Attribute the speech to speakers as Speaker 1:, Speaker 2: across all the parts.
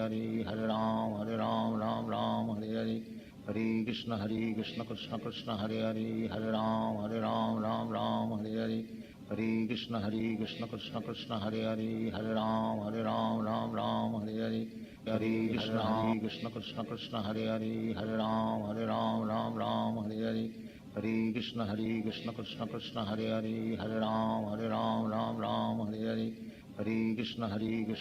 Speaker 1: Hari, Hare Ram, Ram Ram, Hare Hare. Hare Krishna, Krishna Krishna, Hare Hare, Hare Ram, Ram Ram, Hare Hare. Hare Krishna, Krishna Krishna, Hare Hare, Hare Ram, Ram Hare Hare. Hare Krishna, Krishna Hare Hare, Hare Ram, Ram Hare Hare. Hare Krishna, Krishna Hare Hare, Hare Ram, Ram Hare Hare. Hare Krishna,
Speaker 2: Hare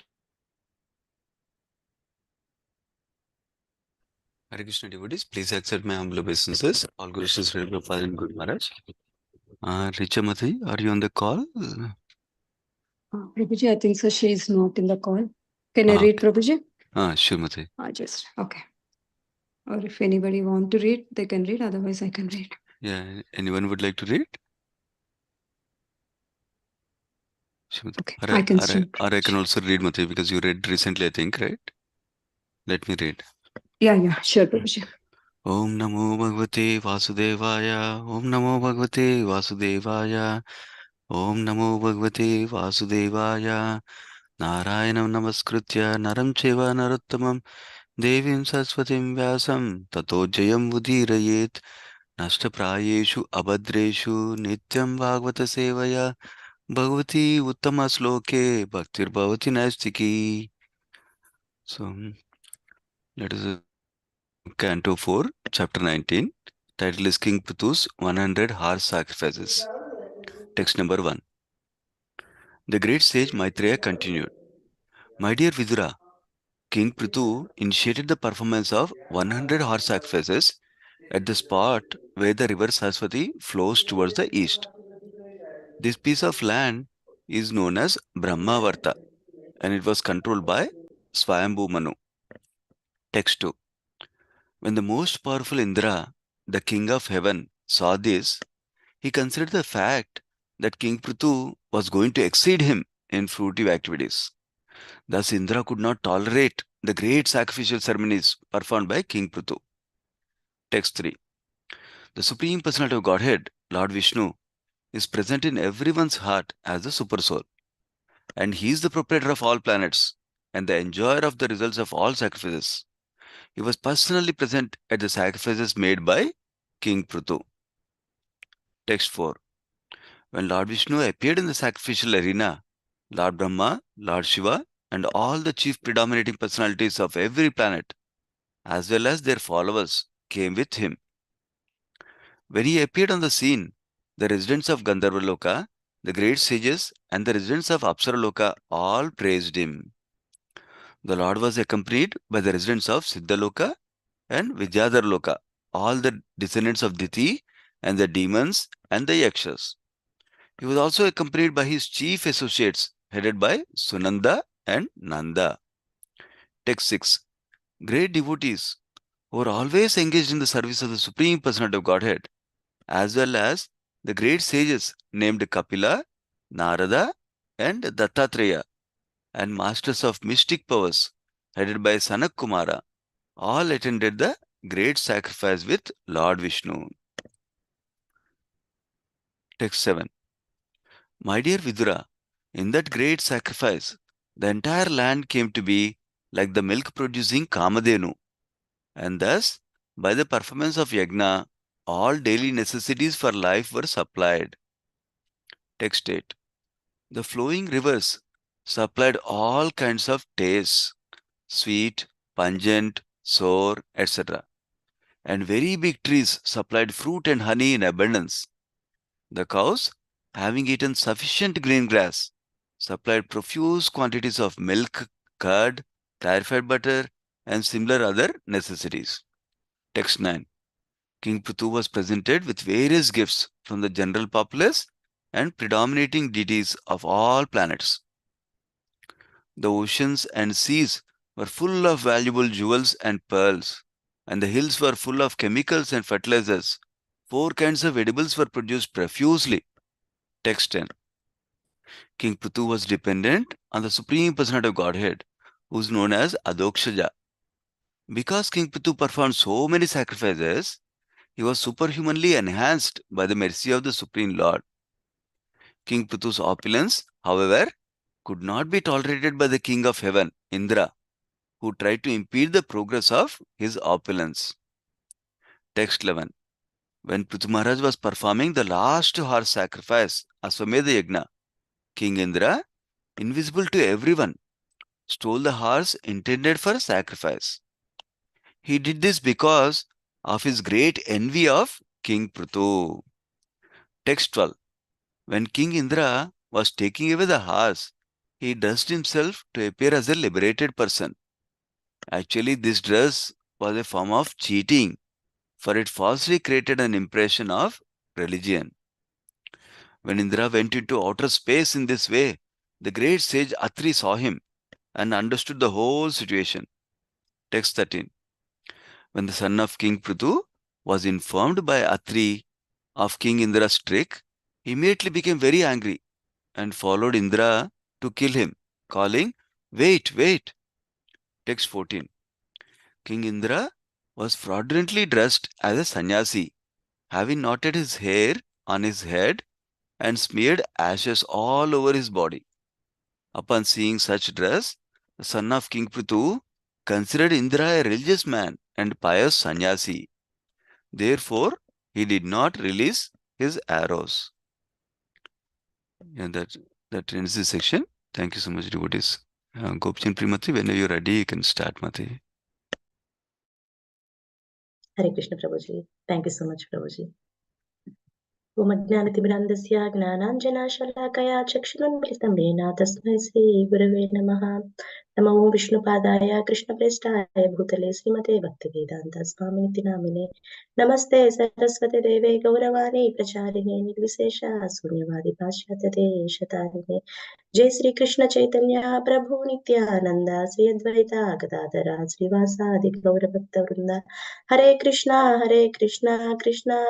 Speaker 2: Krishna devotees, please accept my humble obeisances. All good wishes for your Father and Good Maharaj. Richa Mati, are you on the call?
Speaker 3: Prabhuji, I think so. She is not in the call. Can I read, Prabhuji?
Speaker 2: Sure, Mati.
Speaker 3: Just, okay. Or if anybody want to read, they can read. Otherwise, I can read.
Speaker 2: Yeah, anyone would like to read?
Speaker 3: Okay, I can read.
Speaker 2: Or I can also read, Mati, because you read recently, I think, right? Let me read.
Speaker 3: Yeah, sure, Prabhuji.
Speaker 2: Om Namo Bhagavate Vasudevaya. Om Namo Bhagavate Vasudevaya. Om Namo Bhagavate Vasudevaya. Narayanam Namaskritya Naram Cheva Narottamam Devim Saraswatim Vyasam Tato Jayam Udirayet Nashtaprayeshu Abhadreshu Nityam Bhagavata Sevaya Bhagavati Uttama Sloke Bhaktir Bhavati Nastiki. So, let us Canto 4, Chapter 19. Title is King Prithu's 100 Horse Sacrifices. Text number 1. The great sage Maitreya continued. My dear Vidura, King Prithu initiated the performance of 100 horse sacrifices at the spot where the river Saraswati flows towards the east. This piece of land is known as Brahmavarta and it was controlled by Swayambhu Manu. Text 2. When the most powerful Indra, the king of heaven, saw this, he considered the fact that King Prithu was going to exceed him in fruitive activities. Thus, Indra could not tolerate the great sacrificial ceremonies performed by King Prithu. Text 3. The Supreme Personality of Godhead, Lord Vishnu, is present in everyone's heart as the Super Soul. And he is the proprietor of all planets and the enjoyer of the results of all sacrifices. He was personally present at the sacrifices made by King Prithu. Text 4. When Lord Vishnu appeared in the sacrificial arena, Lord Brahma, Lord Shiva, and all the chief predominating personalities of every planet, as well as their followers, came with him. When he appeared on the scene, the residents of Gandharvaloka, the great sages, and the residents of Apsaraloka all praised him. The Lord was accompanied by the residents of Siddhaloka and Vidyadharaloka, all the descendants of Diti and the demons and the Yakshas. He was also accompanied by his chief associates, headed by Sunanda and Nanda. Text 6. Great devotees who are always engaged in the service of the Supreme Personality of Godhead, as well as the great sages named Kapila, Narada, and Dattatreya, and masters of mystic powers, headed by Sanak Kumara, all attended the great sacrifice with Lord Vishnu. Text 7. My dear Vidura, in that great sacrifice, the entire land came to be like the milk-producing Kamadhenu, and thus, by the performance of Yagna, all daily necessities for life were supplied. Text 8. The flowing rivers supplied all kinds of tastes, sweet, pungent, sour, etc. And very big trees supplied fruit and honey in abundance. The cows, having eaten sufficient green grass, supplied profuse quantities of milk, curd, clarified butter, and similar other necessities. Text 9. King Prithu was presented with various gifts from the general populace and predominating deities of all planets. The oceans and seas were full of valuable jewels and pearls, and the hills were full of chemicals and fertilizers. 4 kinds of edibles were produced profusely. Text 10. King Prithu was dependent on the Supreme Personality of Godhead, who is known as Adokshaja. Because King Prithu performed so many sacrifices, he was superhumanly enhanced by the mercy of the Supreme Lord. King Prithu's opulence, however, could not be tolerated by the King of Heaven, Indra. who tried to impede the progress of his opulence. Text 11. When Prithu Maharaj was performing the last horse sacrifice, Aswamedha Yagna, King Indra, invisible to everyone, stole the horse intended for sacrifice. He did this because of his great envy of King Prithu. Text 12. When King Indra was taking away the horse, he dressed himself to appear as a liberated person. Actually, this dress was a form of cheating, for it falsely created an impression of religion. When Indra went into outer space in this way, the great sage Atri saw him and understood the whole situation. Text 13. When the son of King Prithu was informed by Atri of King Indra's trick, he immediately became very angry and followed Indra to kill him, calling, "Wait, wait." Text 14. King Indra was fraudulently dressed as a sannyasi, having knotted his hair on his head and smeared ashes all over his body. Upon seeing such dress, the son of King Prithu considered Indra a religious man and pious sannyasi. Therefore, he did not release his arrows. And that ends this section. Thank you so much, devotees. Gopijana Primati, whenever you're ready, you can start, Mati.
Speaker 4: Hare Krishna Prabhuji. Thank you so much, Prabhuji. Om Ajnanatimirandasya Gnananjanashalakaya Chakshununmilitam Yena Tasmai Sri Gurave Namaha. Namo Om Vishnupadaya Krishnaprestaya Bhutale Srimate Bhaktivedanta Swaminiti Namine. Namaste Saraswate Deve Gauravani Pracharine Nirvisesha Sunyavadi Pashyate Shatarine. Jai Sri Krishna Chaitanya Prabhu Nityananda Sri Advaita Gadadara Srivasadi Gauravakta Vrinda. Hare Krishna Krishna Krishna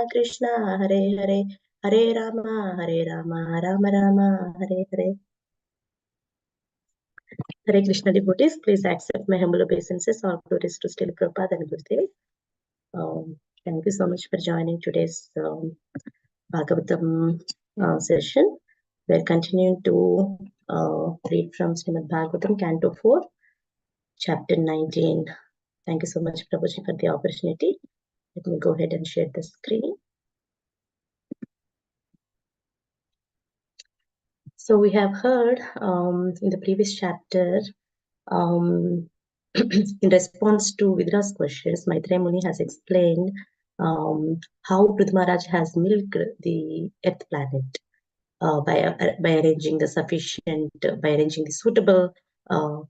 Speaker 4: Hare Hare Hare Rama Rama Rama Hare Hare. Hare Krishna devotees, please accept my humble obeisances. All glories to Srila Prabhupada and Gurudev. Thank you so much for joining today's Bhagavatam session. We're continuing to read from Srimad Bhagavatam, Canto 4, Chapter 19. Thank you so much, Prabhuji, for the opportunity. Let me go ahead and share the screen. So we have heard in the previous chapter, in response to Vidra's questions, Maitreya Muni has explained how Prithu Maharaj has milked the Earth planet by arranging the suitable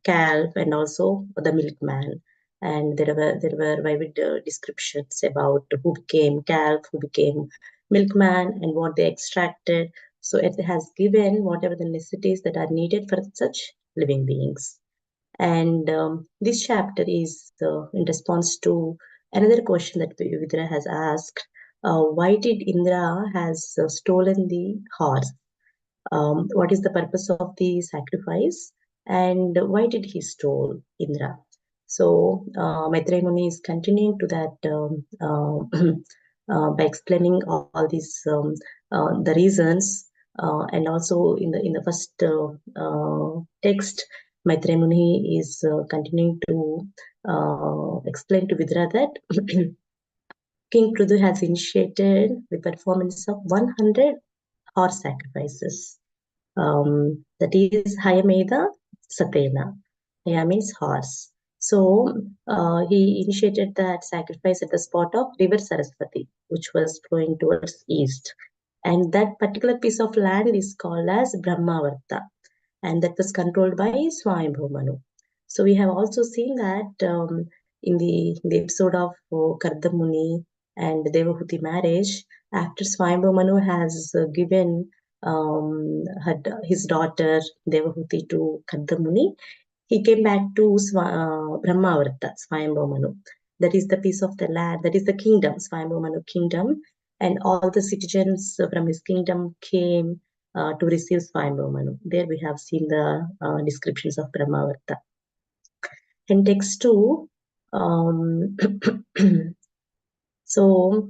Speaker 4: calf and also the milkman. And there were vivid descriptions about who became calf, who became milkman, and what they extracted. So it has given whatever the necessities that are needed for such living beings. And this chapter is in response to another question that Vidra has asked. Why did Indra has stolen the horse? What is the purpose of the sacrifice? And why did he stole Indra? So Maitreya Muni is continuing to that by explaining all these the reasons, and also in the first text, Maitreya Muni is continuing to explain to Vidra that King Prithu has initiated the performance of 100 horse sacrifices. That is Hayameda Satena. Haya means horse. So he initiated that sacrifice at the spot of river Saraswati, which was flowing towards east. And that particular piece of land is called as Brahmavarta, and that was controlled by Swayambhu Manu. So we have also seen that in the episode of Kardamuni and Devahuti marriage, after Swayambhu Manu has given his daughter Devahuti to Kardamuni, he came back to Brahmavarta, Swayambhu Manu. That is the piece of the land, that is the kingdom, Swayambhu Manu kingdom, and all the citizens from his kingdom came to receive Swayambhu Manu. There we have seen the descriptions of Brahmavarta. In text 2, so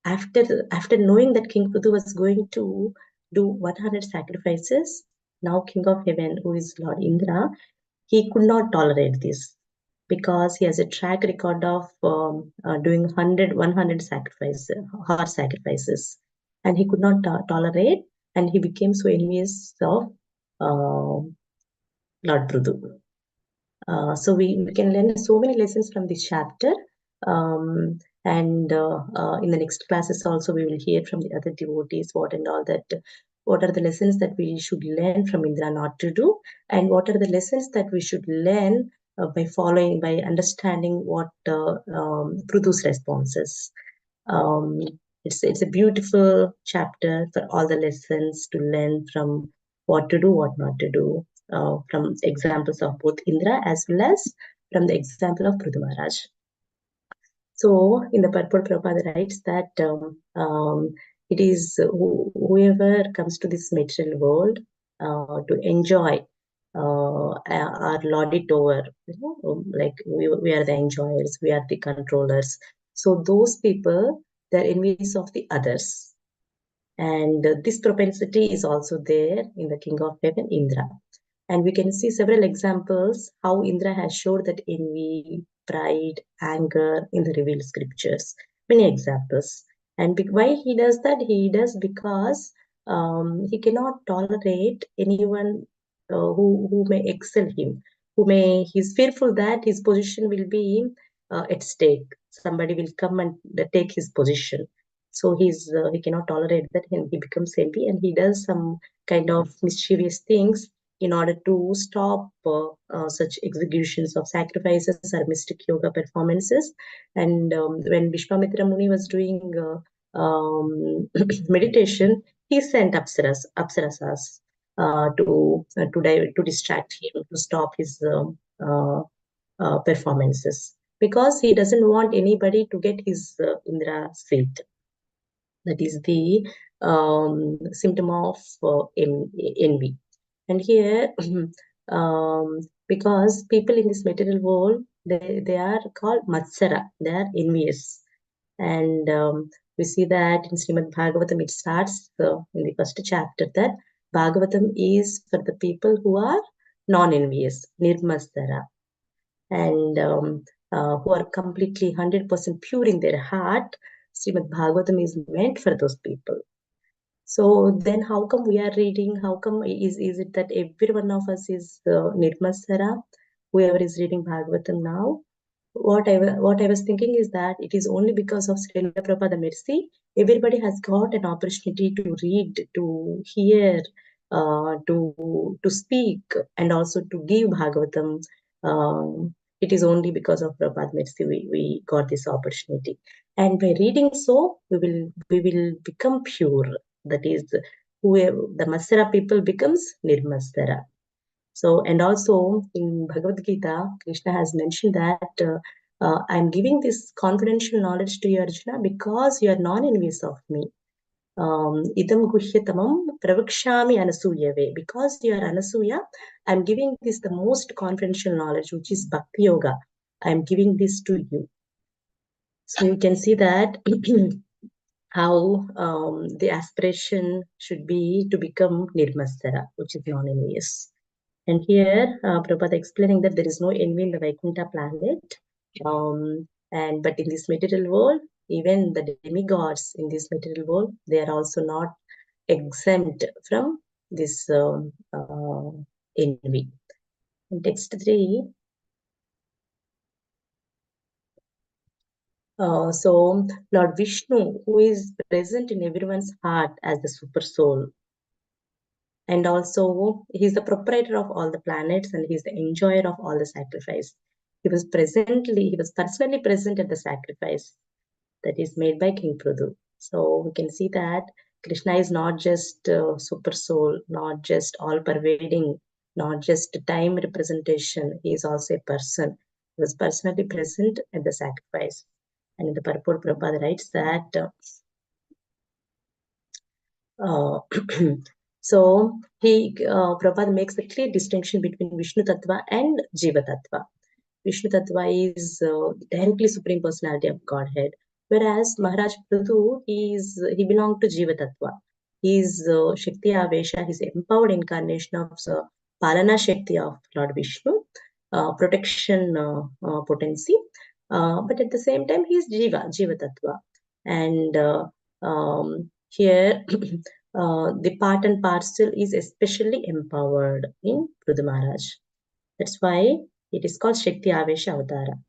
Speaker 4: after knowing that King Prithu was going to do 100 sacrifices, now King of Heaven, who is Lord Indra, he could not tolerate this because he has a track record of doing 100 sacrifices, horse sacrifices, and he could not tolerate, and he became so envious of Lord Prudu. So we can learn so many lessons from this chapter. And in the next classes also we will hear from the other devotees what are the lessons that we should learn from Indra not to do, and what are the lessons that we should learn by understanding what Prudu's responses. It's a beautiful chapter for all the lessons to learn from what to do, what not to do, from examples of both Indra as well as from the example of Prudu Maharaj. So in the purport, Prabhupada writes that it is whoever comes to this material world to enjoy or lord it over, like we are the enjoyers, we are the controllers. So those people, they're enemies of the others. And this propensity is also there in the King of Heaven, Indra. And we can see several examples how Indra has showed that envy, pride, anger in the revealed scriptures. Many examples. And why he does that? He does because he cannot tolerate anyone who may excel him, he's fearful that his position will be at stake. Somebody will come and take his position. So he cannot tolerate that, and he becomes envy, and he does some kind of mischievous things in order to stop such executions of sacrifices or mystic yoga performances. And when Vishwamitra Muni was doing meditation, he sent apsarasas to distract him, to stop his performances, because he doesn't want anybody to get his Indra seat. That is the symptom of envy. And here, because people in this material world, they are called Matsara, they are envious. And we see that in Srimad Bhagavatam, it starts in the first chapter that Bhagavatam is for the people who are non-envious, Nirmasara, and who are completely 100% pure in their heart. Srimad Bhagavatam is meant for those people. So then how come we are reading? How come is it that every one of us is Nirmasara, whoever is reading Bhagavatam now? What I was thinking is that it is only because of Srila Prabhupada mercy, everybody has got an opportunity to read, to hear, to speak, and also to give Bhagavatam. It is only because of Prabhupada mercy we got this opportunity. And by reading so, we will become pure. That is, whoever the Masara people becomes Nirmasara. So, and also in Bhagavad Gita, Krishna has mentioned that I'm giving this confidential knowledge to you, Arjuna, because you are non-envious of me. Idam guhyatamam pravakshami anasuyave. Because you are Anasuya, I'm giving this the most confidential knowledge, which is Bhakti Yoga. I'm giving this to you. So you can see that how the aspiration should be to become Nirmasara, which is non-envious. And here, Prabhupada explaining that there is no envy in the Vaikuntha planet. But in this material world, even the demigods in this material world, they are also not exempt from this envy. In text 3, so Lord Vishnu, who is present in everyone's heart as the super soul, and also he's the proprietor of all the planets, and he's the enjoyer of all the sacrifice. He was personally present at the sacrifice that is made by King Prudu. So we can see that Krishna is not just super soul, not just all pervading, not just time representation. He is also a person. He was personally present at the sacrifice. And in the purport, Prabhupada writes that so Prabhupada makes a clear distinction between Vishnu Tattva and Jiva Tattva. Vishnu Tattva is directly Supreme Personality of Godhead, whereas Maharaj Prudu, he belonged to Jiva Tattva. He is Shakti Avesha, he's empowered incarnation of Palana Shakti of Lord Vishnu, protection potency, but at the same time he is Jiva Tattva. And here the part and parcel is especially empowered in Prithu Maharaj. That's why it is called Shakti Avesha Avtara.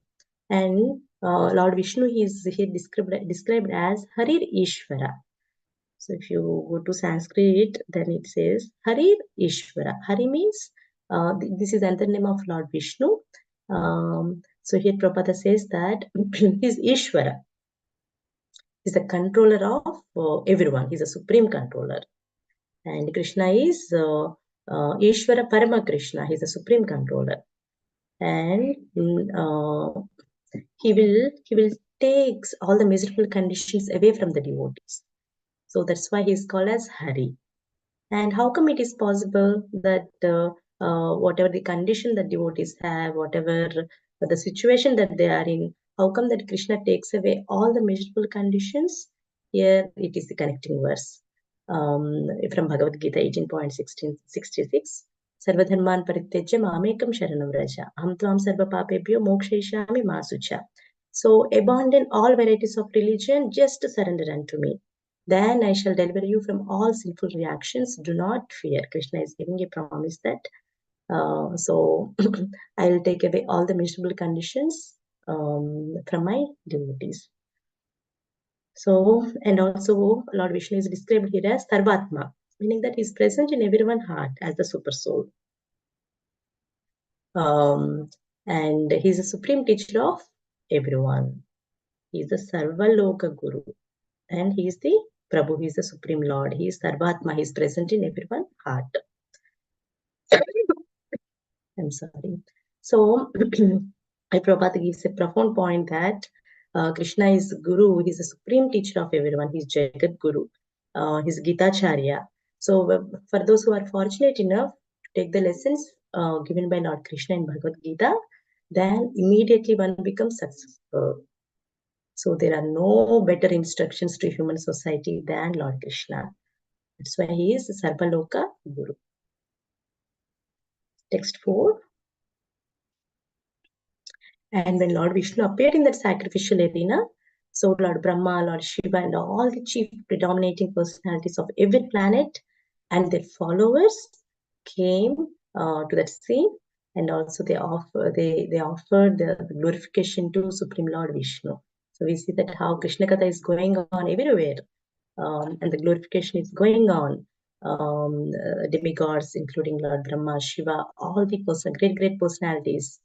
Speaker 4: And Lord Vishnu is here described as Harir Ishvara. So if you go to Sanskrit, then it says Harir Ishvara. Hari means this is another name of Lord Vishnu. So here Prabhupada says that he is Ishvara. He's the controller of everyone. He's a supreme controller. And Krishna is Ishvara Parama Krishna. He's a supreme controller. And he will take all the miserable conditions away from the devotees. So that's why he is called as Hari. And how come it is possible that whatever the condition that devotees have, whatever the situation that they are in, how come that Krishna takes away all the miserable conditions? Here it is the connecting verse from Bhagavad Gita 18.66. Sarvadharman parityajya mamekam sharanam vraja aham tvam sarva papebhyo mokshayishami ma sucha. So abandon all varieties of religion, just surrender unto me. Then I shall deliver you from all sinful reactions. Do not fear. Krishna is giving a promise that so I will take away all the miserable conditions from my devotees. So, and also Lord Vishnu is described here as Sarvatma, meaning that he is present in everyone's heart as the super soul. And he is a supreme teacher of everyone. He is the Sarvaloka Guru. And he is the Prabhu, he is the Supreme Lord. He is Sarvatma, he is present in everyone's heart. I'm sorry. So, Prabhupada gives a profound point that Krishna is Guru, he is the supreme teacher of everyone. He is Jagat Guru, he is Gita Charya. So, for those who are fortunate enough to take the lessons given by Lord Krishna in Bhagavad Gita, then immediately one becomes successful. So there are no better instructions to human society than Lord Krishna. That's why he is Sarvaloka Guru. Text 4. And when Lord Vishnu appeared in that sacrificial arena, so Lord Brahma, Lord Shiva, and all the chief predominating personalities of every planet and their followers came to that scene, and also they offered the glorification to Supreme Lord Vishnu. So we see that how Krishna Katha is going on everywhere, and the glorification is going on. Demigods, including Lord Brahma, Shiva, all the great personalities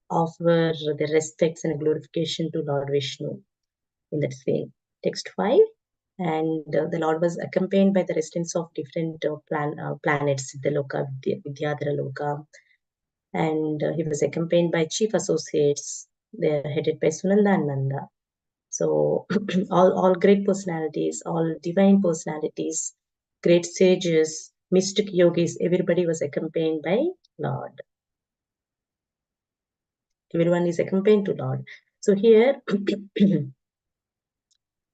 Speaker 4: offer their respects and glorification to Lord Vishnu in that scene. Text 5. And the Lord was accompanied by the residents of different planets, Siddhaloka, Vidyadhara Loka, and he was accompanied by chief associates. They are headed by Sunanda and Nanda. So all great personalities, all divine personalities, great sages, mystic yogis, everybody was accompanied by Lord. Everyone is accompanied to Lord. So here,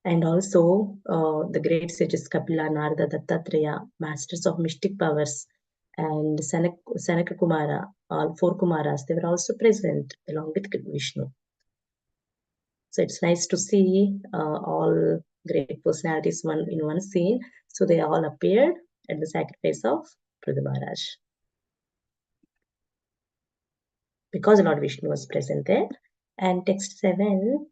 Speaker 4: and also the great sages Kapila, Narada, Dattatreya, masters of mystic powers, and Sanaka Kumara, all 4 Kumaras, they were also present along with Vishnu. So it's nice to see all great personalities in one scene. So they all appeared at the sacrifice of Prithu Maharaj, because Lord Vishnu was present there. And text 7.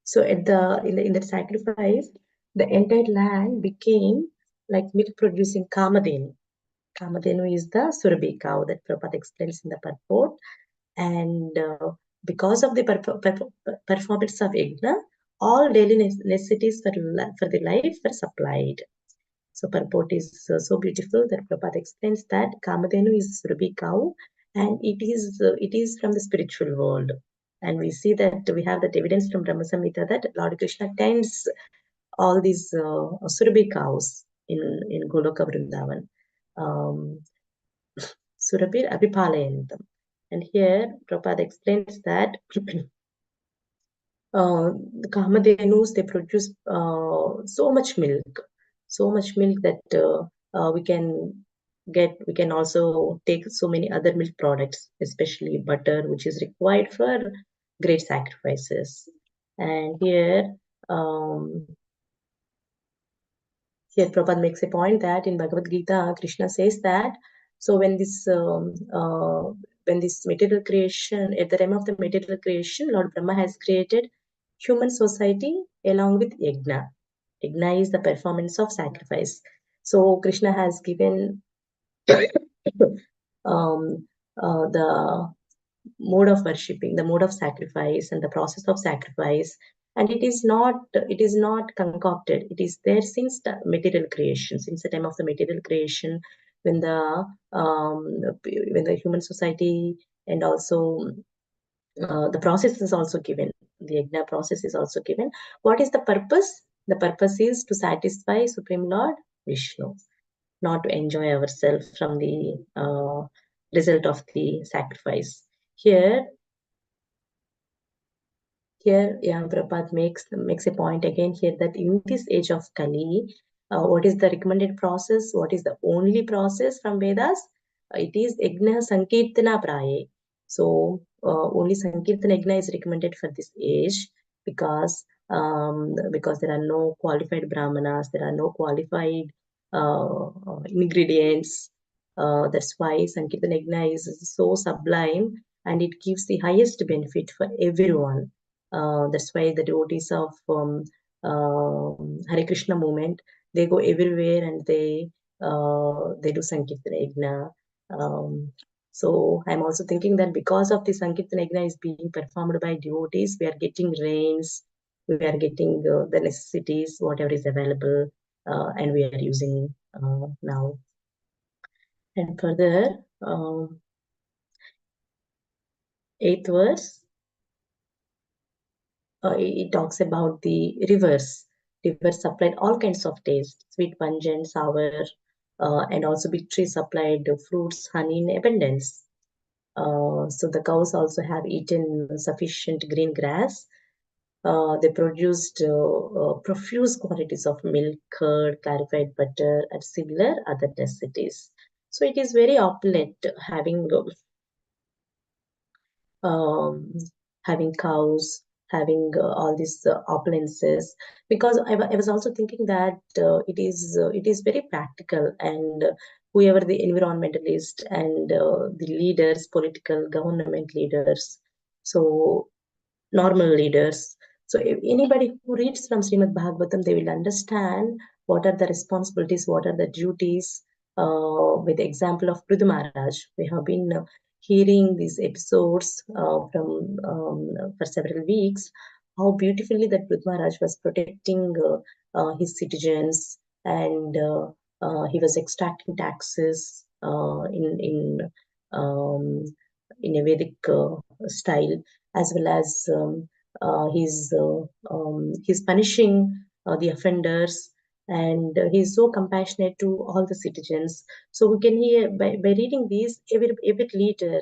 Speaker 4: So at in the sacrifice, the entire land became like milk producing Kamadhenu. Kamadhenu is the Surabhi cow that Prabhupada explains in the purport. And because of the performance of Yajna, all daily necessities for the life were supplied. So purport is so beautiful that Prabhupada explains that Kamadhenu is Surabhi cow, and it is from the spiritual world. And we see that we have that evidence from Brahma Samhita that Lord Krishna tends all these Surabhi cows in Goloka Vrindavan. Surabhir Abhipalayantam. And here Prabhupada explains that the Kamadhenus, they produce so much milk that we can we can also take so many other milk products, especially butter, which is required for great sacrifices. And here Prabhupada makes a point that in Bhagavad Gita, Krishna says that, so when this material creation, at the time of the material creation, Lord Brahma has created human society along with yajna. Yajna is the performance of sacrifice. So Krishna has given the mode of worshipping, the mode of sacrifice, and the process of sacrifice. And it is not concocted. It is there since the material creation, since the time of the material creation, when the human society and also the process is also given. The yajna process is also given. What is the purpose? The purpose is to satisfy Supreme Lord Vishnu, not to enjoy ourselves from the result of the sacrifice. Here, Prabhupada makes a point again here that in this age of Kali, what is the recommended process? What is the only process from Vedas? It is Yajna Sankirtana Praye. So only Sankirtana Yajna is recommended for this age because there are no qualified brahmanas, there are no qualified ingredients. That's why Sankirtana Yajna is so sublime and it gives the highest benefit for everyone. That's why the devotees of Hare Krishna movement, they go everywhere and they do Sankirtana Yajna. So I'm also thinking that because of the Sankirtana Yajna is being performed by devotees, we are getting rains, we are getting the necessities, whatever is available, and we are using now. And further, 8th verse, it talks about the rivers. Rivers supplied all kinds of taste, sweet, pungent, sour, and also big trees supplied fruits, honey in abundance. So the cows also have eaten sufficient green grass. They produced profuse quantities of milk, curd, clarified butter, and similar other necessities. So it is very opulent having cows, having all these opulences, because I was also thinking that it is very practical, and whoever the environmentalist and the leaders, political government leaders, so normal leaders. So if anybody who reads from Srimad Bhagavatam, they will understand what are the responsibilities, what are the duties. With the example of Prithu Maharaj, we have been hearing these episodes for several weeks, how beautifully that Prithu Maharaj was protecting his citizens, and he was extracting taxes in a Vedic style, as well as he's punishing the offenders, and he's so compassionate to all the citizens. So we can hear by reading these, every leader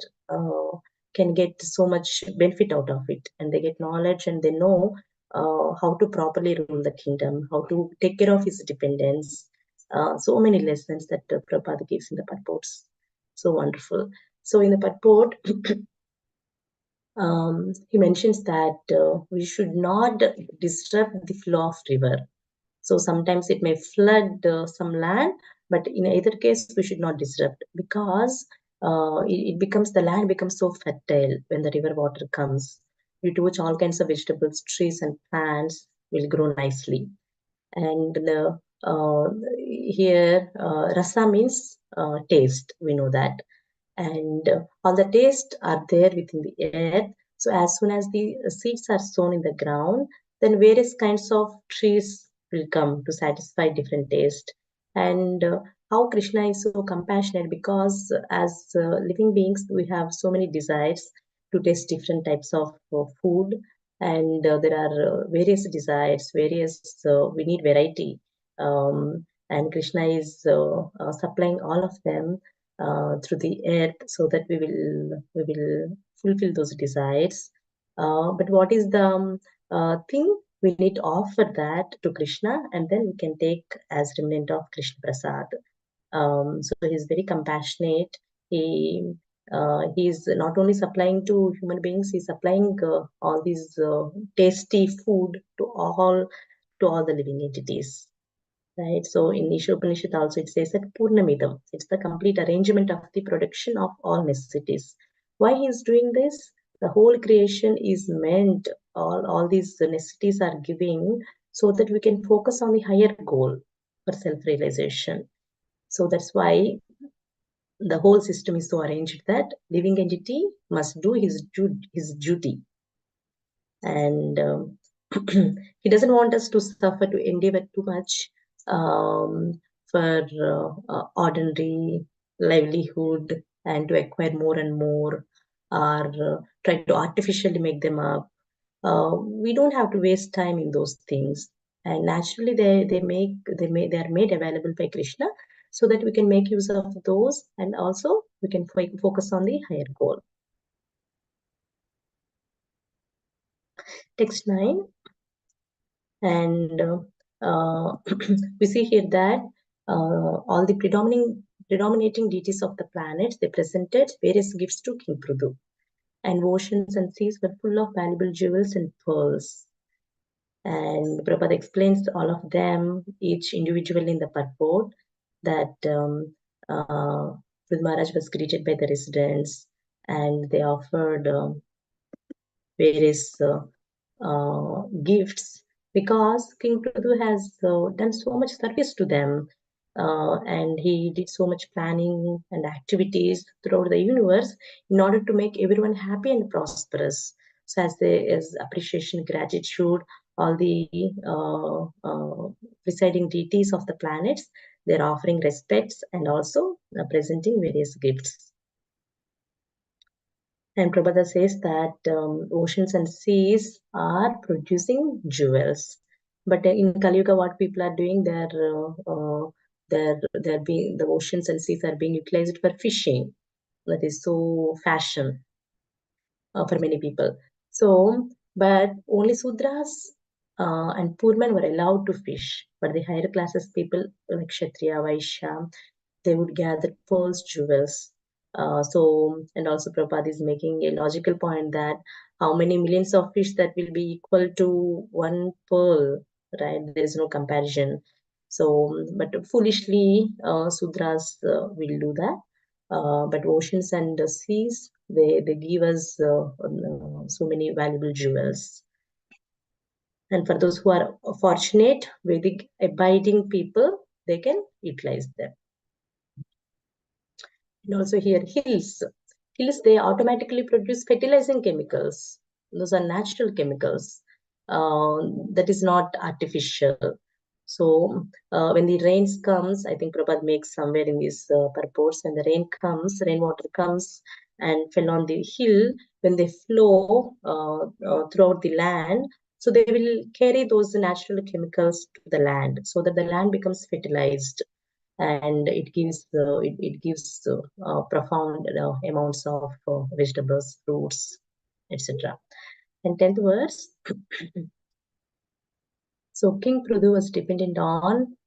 Speaker 4: can get so much benefit out of it, and they get knowledge and they know how to properly rule the kingdom, how to take care of his dependents. So many lessons that Prabhupada gives in the purports. So wonderful. So in the purport, he mentions that we should not disrupt the flow of river. So sometimes it may flood some land, but in either case, we should not disrupt, because the land becomes so fertile when the river water comes, due to which all kinds of vegetables, trees, and plants will grow nicely. And here, rasa means taste. We know that. And all the taste are there within the earth. So as soon as the seeds are sown in the ground, then various kinds of trees will come to satisfy different taste. And how Krishna is so compassionate, because as living beings, we have so many desires to taste different types of food, and there are various desires, we need variety. And Krishna is supplying all of them through the earth, so that we will fulfill those desires. But what is the thing? We need to offer that to Krishna, and then we can take as remnant of Krishna Prasad. So he's very compassionate. He's not only supplying to human beings, he's supplying all these tasty food to all the living entities. Right. So in Isha Upanishad also it says that Purnamidam. It's the complete arrangement of the production of all necessities. Why he is doing this? The whole creation is meant, all these necessities are giving so that we can focus on the higher goal for self-realization. So that's why the whole system is so arranged that living entity must do his duty. And he doesn't want us to suffer, to endeavor too much for ordinary livelihood and to acquire more and more, or try to artificially make them up. We don't have to waste time in those things, and naturally they are made available by Krishna, so that we can make use of those, and also we can focus on the higher goal. Text 9. And we see here that all the predominating deities of the planets, they presented various gifts to King Prudu. And oceans and seas were full of valuable jewels and pearls. And Prabhupada explains all of them, each individually in the purport, that Prudu Maharaj was greeted by the residents, and they offered various gifts, because King Prudu has done so much service to them, and he did so much planning and activities throughout the universe in order to make everyone happy and prosperous. So as appreciation, gratitude, all the presiding deities of the planets, they're offering respects and also presenting various gifts. And Prabhupada says that oceans and seas are producing jewels, but in Kali Yuga, what people are doing, the oceans and seas are being utilized for fishing. That is so fashion for many people. So, but only Sudras and poor men were allowed to fish, but the higher classes people like Kshatriya, Vaishya, they would gather pearls, jewels. And also Prabhupada is making a logical point that how many millions of fish that will be equal to one pearl, right? There is no comparison. So, but foolishly, Sudras will do that. But oceans and the seas, they give us so many valuable jewels. And for those who are fortunate, Vedic abiding people, they can utilize them. And also here, hills, they automatically produce fertilizing chemicals. Those are natural chemicals. That is not artificial. So when the rains comes, I think Prabhupada makes somewhere in these purports, when the rainwater comes and fell on the hill, when they flow throughout the land, so they will carry those natural chemicals to the land, so that the land becomes fertilized, and it gives profound amounts of vegetables, fruits, etc. And 10th verse. So King Prudu was dependent on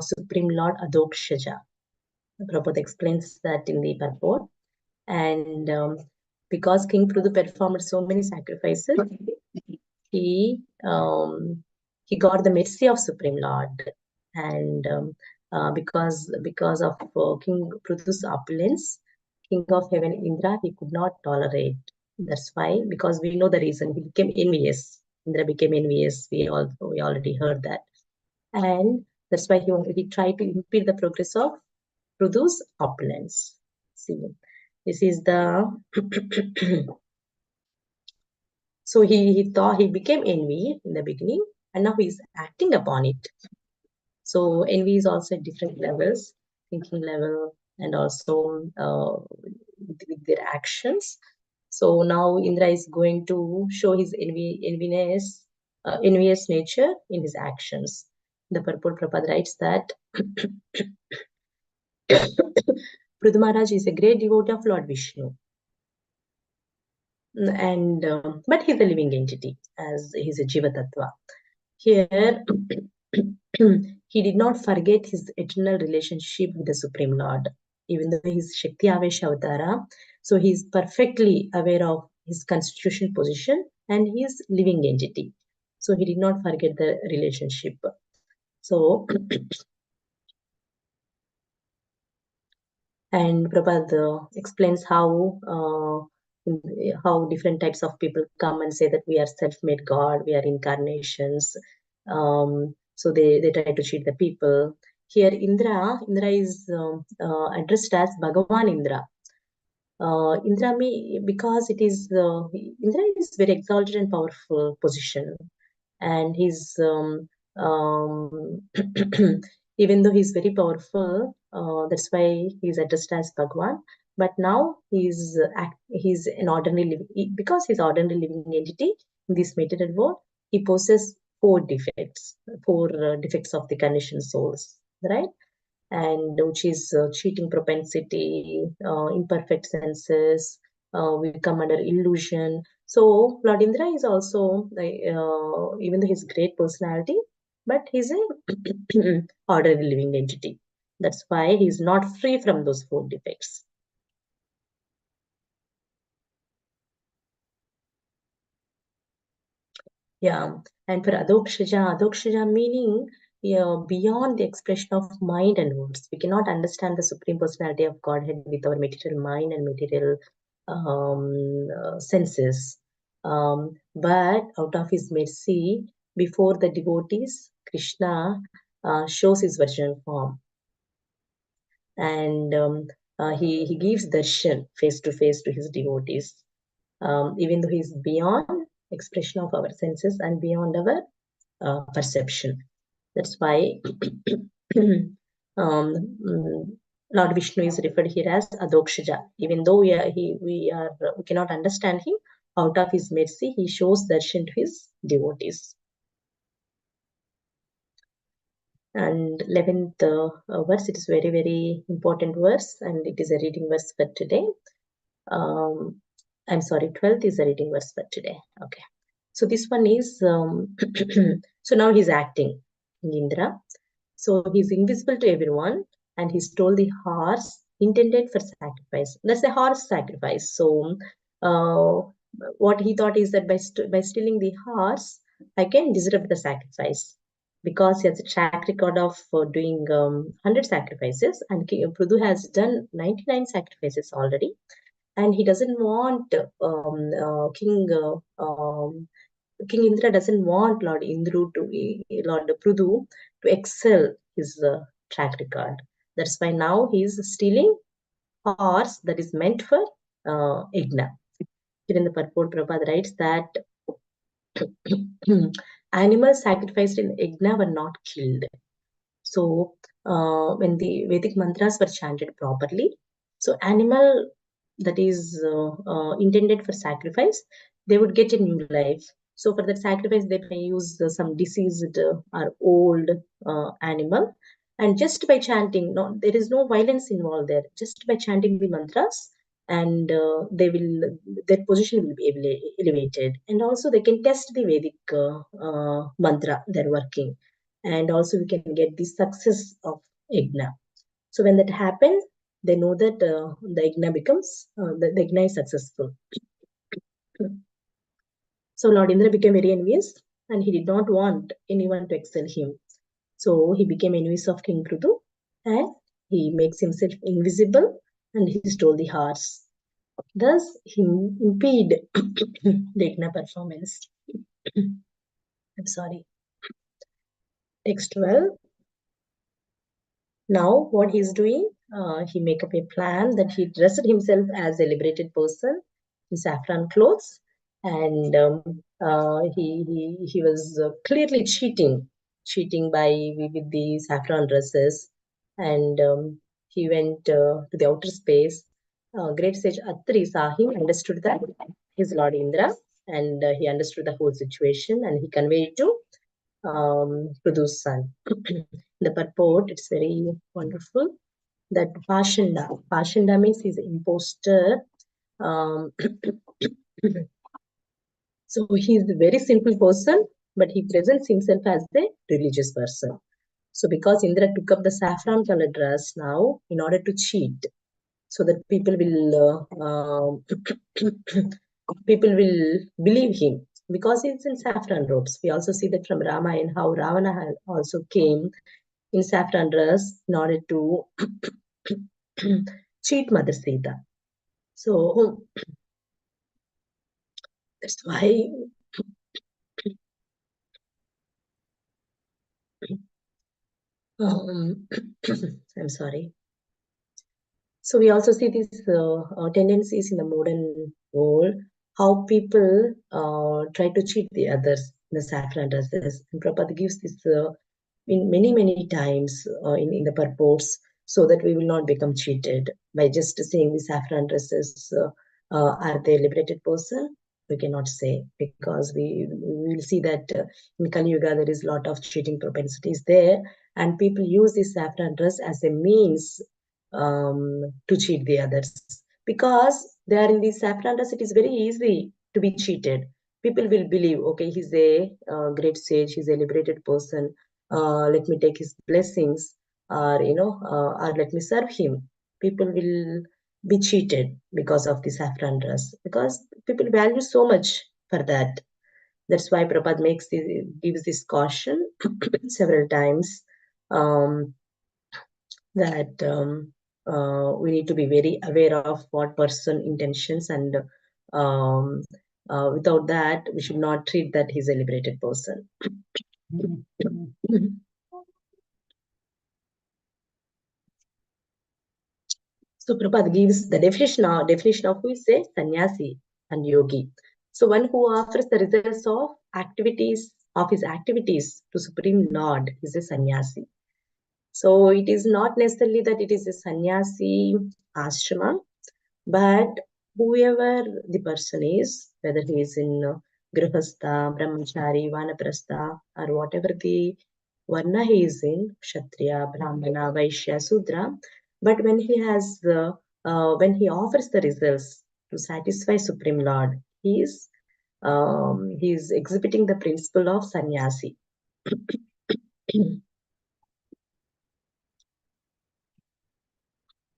Speaker 4: Supreme Lord Adokshaja. Prabhupada explains that in the purport. And because King Prudu performed so many sacrifices, he got the mercy of Supreme Lord. And because of King Prudu's opulence, King of Heaven Indra, he could not tolerate. That's why, because we know the reason, he became envious. Indra became envious. We already heard that. And that's why he tried to impede the progress of Prudu's opulence. See, this is the so he thought, he became envy in the beginning, and now he's acting upon it. So envy is also at different levels, thinking level, and also with their actions. So now Indra is going to show his envious nature in his actions. The purport Prabhupada writes that Prudu Maharaj is a great devotee of Lord Vishnu. And but he's a living entity, as he's a Jiva Tattva. Here, he did not forget his eternal relationship with the Supreme Lord, even though he is Shakti Avesh Avatara. So he is perfectly aware of his constitutional position and his living entity. So he did not forget the relationship. So, and Prabhupada explains how different types of people come and say that we are self-made God, we are incarnations. So they try to cheat the people. Here Indra is addressed as Bhagavan Indra. Indra because it is Indra is very exalted and powerful position, and he's even though he's very powerful, that's why he's addressed as Bhagwan. But now he's an ordinary because he's ordinary living entity in this material world. He possesses four defects of the conditioned souls, right? And which is cheating propensity, imperfect senses, we come under illusion. So Lord Indra is also, even though he's great personality, but he's a ordinary living entity. That's why he's not free from those four defects. Yeah, and for Adokshaja meaning beyond the expression of mind and words. We cannot understand the Supreme Personality of Godhead with our material mind and material senses. But out of his mercy, before the devotees, Krishna shows his virginal form. And he gives darshan face to face to his devotees. Even though he is beyond expression of our senses and beyond our perception. That's why Lord Vishnu is referred here as Adokshaja. Even though we cannot understand him, out of his mercy, he shows darshan to his devotees. And 11th verse, it is very, very important verse, and it is a reading verse for today. I'm sorry, 12th is a reading verse for today. Okay. So this one is, so now he's acting, Indra. So he's invisible to everyone, and he stole the horse intended for sacrifice. That's a horse sacrifice. So what he thought is that by stealing the horse, I can disrupt the sacrifice. Because he has a track record of doing 100 sacrifices, and Prudu has done 99 sacrifices already. And he doesn't want King Indra doesn't want Lord Prudu to excel his track record. That's why now he is stealing horse that is meant for Igna. Here in the purport, Prabhupada writes that animals sacrificed in Igna were not killed. So when the Vedic mantras were chanted properly, so animal that is intended for sacrifice, they would get a new life. So for that sacrifice, they may use some diseased or old animal. And just by chanting, there is no violence involved there. Just by chanting the mantras, and their position will be elevated. And also they can test the Vedic mantra they're working. And also we can get the success of Igna. So when that happens, they know that the Igna becomes, the Igna is successful. So Lord Indra became very envious, and he did not want anyone to excel him. So he became envious of King Prudu, and he makes himself invisible, and he stole the horse. Thus, he impeded the Igna performance. I'm sorry. Text 12. Now, what he's doing, he make up a plan that he dressed himself as a liberated person in saffron clothes, and he was clearly cheating with the saffron dresses, and he went to the outer space. Great sage Atri saw him, understood that his Lord Indra, and he understood the whole situation, and he conveyed to Prudu's son. The purport, it's very wonderful, that Pashanda means he's an imposter. So he's a very simple person, but he presents himself as a religious person. So because Indra took up the saffron colored dress now in order to cheat, so that people will people will believe him because he's in saffron robes. We also see that from Ramayana how Ravana had also came in saffron dress in order to cheat Mother Sita. So that's why I'm sorry. So we also see these tendencies in the modern world, how people try to cheat the others in the saffron dresses. And Prabhupada gives this in many times in the purports, so that we will not become cheated by just saying the saffron dresses are they liberated person. We cannot say, because we will see that in Kali Yuga there is a lot of cheating propensities there, and people use this saffron dress as a means to cheat the others. Because they are in the saffron dress, it is very easy to be cheated. People will believe, okay, he's a great sage, he's a liberated person. Let me take his blessings, or or let me serve him. People will be cheated because of the saffron dress, because people value so much for that. That's why Prabhupada gives this caution several times, that we need to be very aware of what person intentions, and without that we should not treat that he's a liberated person. So Prabhupada gives the definition of who is a sannyasi and yogi. So one who offers the results of his activities to Supreme Lord is a sannyasi. So it is not necessarily that it is a sannyasi ashrama, but whoever the person is, whether he is in Grihastha, Brahmachari, Vanaprastha, or whatever the Varna he is in, Kshatriya, Brahmana, Vaishya, Sudra, but when he offers the results to satisfy Supreme Lord, he is exhibiting the principle of sannyasi.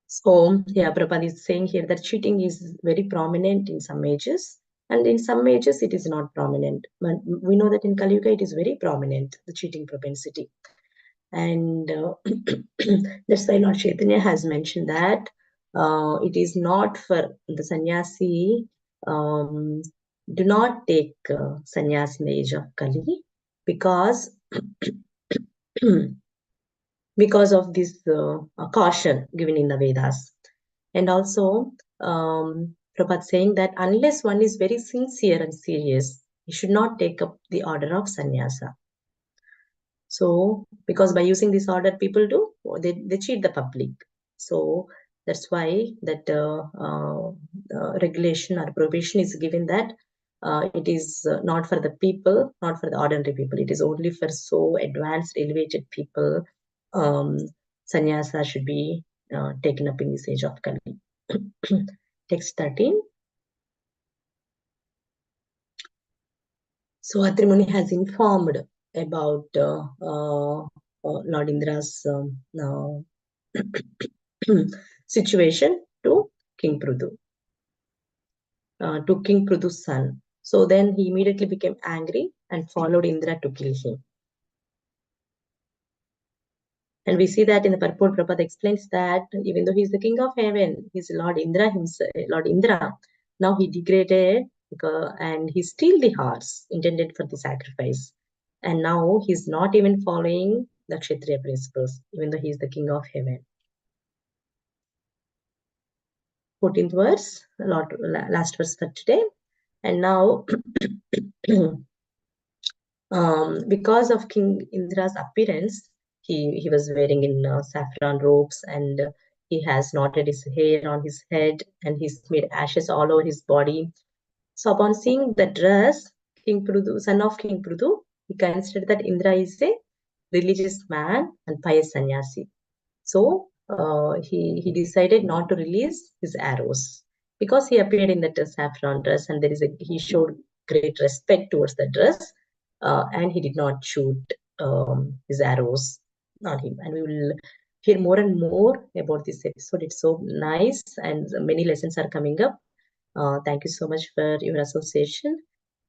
Speaker 4: So, yeah, Prabhupada is saying here that cheating is very prominent in some ages, and in some ages it is not prominent. But we know that in Kali Yuga it is very prominent, the cheating propensity. And that's why Lord Chaitanya has mentioned that it is not for the sannyasi, do not take sannyas in the age of Kali, because of this caution given in the Vedas. And also, Prabhupada saying that unless one is very sincere and serious, he should not take up the order of sannyasa. So, because by using this order, people they cheat the public. So that's why that regulation or prohibition is given, that it is not for the people, not for the ordinary people. It is only for so advanced, elevated people. Sannyasa should be taken up in this age of Kali. Text 13. So Atri Muni has informed about Lord Indra's situation to King Prudu, to King Prudu's son. So then he immediately became angry and followed Indra to kill him. And we see that in the purport, Prabhupada explains that even though he is the king of heaven, he is Lord Indra himself, Lord Indra. Now he degraded and he steal the horse intended for the sacrifice. And now he's not even following the Kshatriya principles, even though he is the king of heaven. 14th verse, last verse for today. And now, because of King Indra's appearance, he was wearing in saffron robes, and he has knotted his hair on his head, and he's made ashes all over his body. So upon seeing the dress, King Prudu, son of King Prudu, he considered that Indra is a religious man and pious sannyasi. So he decided not to release his arrows, because he appeared in that saffron dress, and he showed great respect towards the dress, and he did not shoot his arrows on him, and we will hear more and more about this episode. It's so nice, and many lessons are coming up. Thank you so much for your association.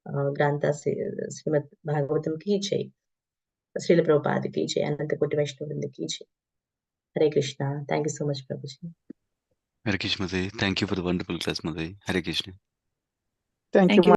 Speaker 4: Granta Srimad Bhagavatam ki jai. Srila Prabhupada ki jai. Ananta Koti Vaishnavavrinda ki jai. Hare Krishna. Thank you so much, Prabhuji.
Speaker 2: Hare Krishna Mataji. Thank you for the wonderful class, Mataji. Hare Krishna.
Speaker 5: Thank you.